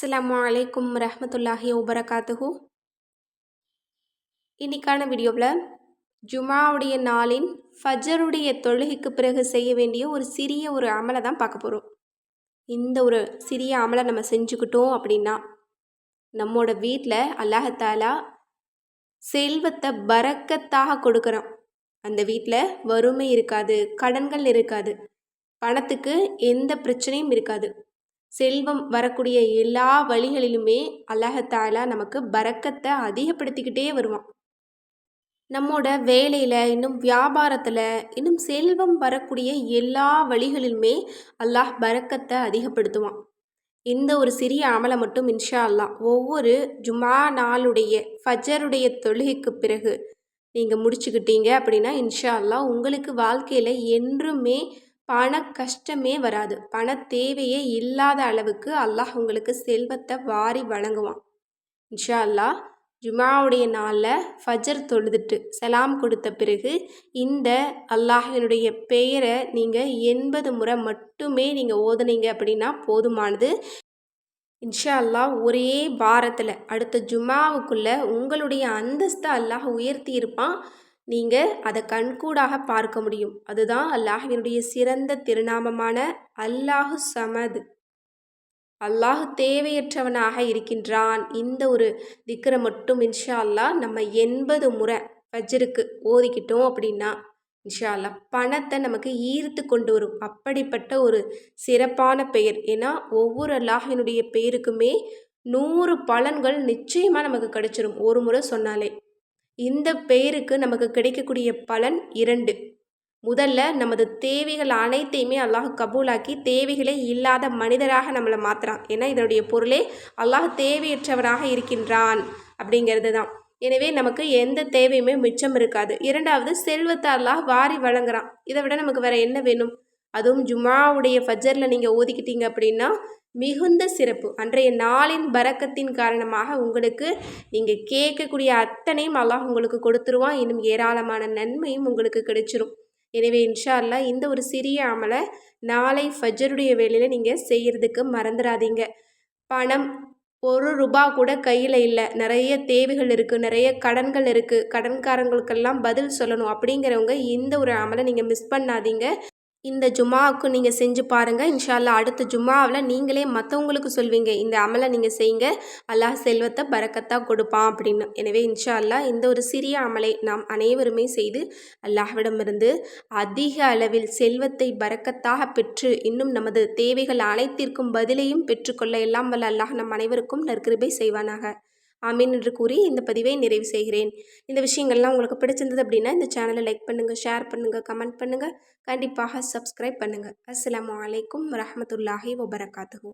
அஸ்ஸலாமு அலைக்கும் ரஹ்மத்துல்லாஹி வபரகாத்துஹு. இன்னைக்கான வீடியோவில் ஜுமாவுடைய நாளின் ஃபஜருடைய தொழுகைக்கு பிறகு செய்ய வேண்டிய ஒரு சிறிய அமலை தான் பார்க்க போகிறோம். இந்த ஒரு சிறிய அமலை நம்ம செஞ்சுக்கிட்டோம் அப்படின்னா நம்மோட வீட்டில் அல்லாஹத்தாலா செல்வத்தை பரக்கத்தாக கொடுக்குறான். அந்த வீட்டில் வறுமை இருக்காது, கடன்கள் இருக்காது, பணத்துக்கு எந்த பிரச்சனையும் இருக்காது. செல்வம் வரக்கூடிய எல்லா வழிகளிலுமே அல்லாஹத்தாலா நமக்கு பரக்கத்தை அதிகப்படுத்திக்கிட்டே வருவான். நம்மோட வேலையில், இன்னும் வியாபாரத்தில், இன்னும் செல்வம் வரக்கூடிய எல்லா வழிகளிலுமே அல்லாஹ் பரக்கத்தை அதிகப்படுத்துவான். இந்த ஒரு சிறிய அமலை மட்டும் இன்ஷா அல்லாஹ் ஒவ்வொரு ஜுமா நாளுடைய ஃபஜருடைய தொழுகைக்கு பிறகு நீங்கள் முடிச்சுக்கிட்டீங்க அப்படின்னா இன்ஷா அல்லாஹ் உங்களுக்கு வாழ்க்கையில் என்றுமே பண கஷ்டமே வராது. பண தேவையே இல்லாத அளவுக்கு அல்லாஹ் உங்களுக்கு செல்வத்தை வாரி வழங்குவான். இன்ஷா அல்லாஹ் ஜுமாவுடைய நாளில் ஃபஜர் தொழுதுட்டு சலாம் கொடுத்த பிறகு இந்த அல்லாஹினுடைய பெயரை நீங்கள் 80 முறை மட்டுமே நீங்கள் ஓதுனீங்க அப்படின்னா போதுமானது. இன்ஷா அல்லாஹ் ஒரே வாரத்தில் அடுத்த ஜுமாவுக்குள்ளே உங்களுடைய அந்தஸ்தை அல்லாஹ் உயர்த்தி இருப்பான். நீங்கள் அதை கண்கூடாக பார்க்க முடியும். அதுதான் அல்லாஹ்வினுடைய சிறந்த திருநாமமான அல்லாஹு சமது. அல்லாஹ் தேவையற்றவனாக இருக்கின்றான். இந்த ஒரு திக்ரை மட்டும் இன்ஷா அல்லாஹ் நம்ம 80 முறை ஃபஜ்ருக்கு ஓதிக்கிட்டோம் அப்படின்னா இன்ஷா அல்லாஹ் பணத்தை நமக்கு ஈர்த்து கொண்டு வரும். அப்படிப்பட்ட ஒரு சிறப்பான பெயர். ஏன்னா ஒவ்வொரு அல்லாஹினுடைய பெயருக்குமே 100 பலன்கள் நிச்சயமாக நமக்கு கிடைச்சிரும் ஒரு முறை சொன்னாலே. இந்த பெயருக்கு நமக்கு கிடைக்கக்கூடிய பலன் 2. முதல்ல நமது தேவைகள் அனைத்தையுமே அல்லாஹ் கபூலாக்கி தேவைகளே இல்லாத மனிதராக நம்மளை மாற்றுறான். ஏன்னா இதனுடைய பொருளே அல்லாஹ் தேவையற்றவராக இருக்கின்றான் அப்படிங்கிறது தான். எனவே நமக்கு எந்த தேவையுமே மிச்சம் இருக்காது. 2வது செல்வத்தை அல்லாஹ் வாரி வழங்குறான். இதை விட நமக்கு வேறு என்ன வேணும்? அதுவும் ஜுமாவுடைய ஃபஜரில் நீங்கள் ஓதிக்கிட்டீங்க அப்படின்னா மிகுந்த சிறப்பு. அன்றைய நாளின் பரக்கத்தின் காரணமாக உங்களுக்கு நீங்கள் கேட்கக்கூடிய அத்தனையும் அல்லாஹ் உங்களுக்கு கொடுத்துருவான். இன்னும் ஏராளமான நன்மையும் உங்களுக்கு கிடைச்சிரும். எனவே இன்ஷா அல்லாஹ் இந்த ஒரு சிறிய அமலை நாளை ஃபஜருடைய வேலையில் நீங்கள் செய்கிறதுக்கு மறந்துடாதீங்க. பணம் 1 ரூபா கூட கையில் இல்லை, நிறைய தேவைகள் இருக்குது, நிறைய கடன்கள் இருக்குது, கடன்காரங்களுக்கெல்லாம் பதில் சொல்லணும் அப்படிங்கிறவங்க இந்த ஒரு அமலை நீங்கள் மிஸ் பண்ணாதீங்க. இந்த ஜும்மாவுக்கு நீங்கள் செஞ்சு பாருங்கள். இன்ஷா அல்லாஹ் அடுத்த ஜும்மாவில் நீங்களே மற்றவங்களுக்கு சொல்வீங்க, இந்த அமலை நீங்கள் செய்யுங்க, அல்லாஹ் செல்வத்தை பரக்கத்தாக கொடுப்பான் அப்படின்னு. எனவே இன்ஷா அல்லாஹ் இந்த ஒரு சிறிய அமலை நாம் அனைவருமே செய்து அல்லாஹ்விடமிருந்து அதிக அளவில் செல்வத்தை பரக்கத்தாக பெற்று இன்னும் நமது தேவைகள் அனைத்திற்கும் பதிலையும் பெற்றுக்கொள்ள எல்லாம் வல்ல அல்லாஹ் நம் அனைவருக்கும் நற்கிருபை செய்வானாக. ஆமீன் என்று கூறி இந்த பதிவை நிறைவு செய்கிறேன். இந்த விஷயங்கள்லாம் உங்களுக்கு பிடிச்சிருந்தது அப்படின்னா இந்த சேனலை லைக் பண்ணுங்கள், ஷேர் பண்ணுங்கள், கமெண்ட் பண்ணுங்கள், கண்டிப்பாக சப்ஸ்கிரைப் பண்ணுங்கள். அஸ்ஸலாமு அலைக்கும் வரஹ்மத்துல்லாஹி வபரகாத்துஹு.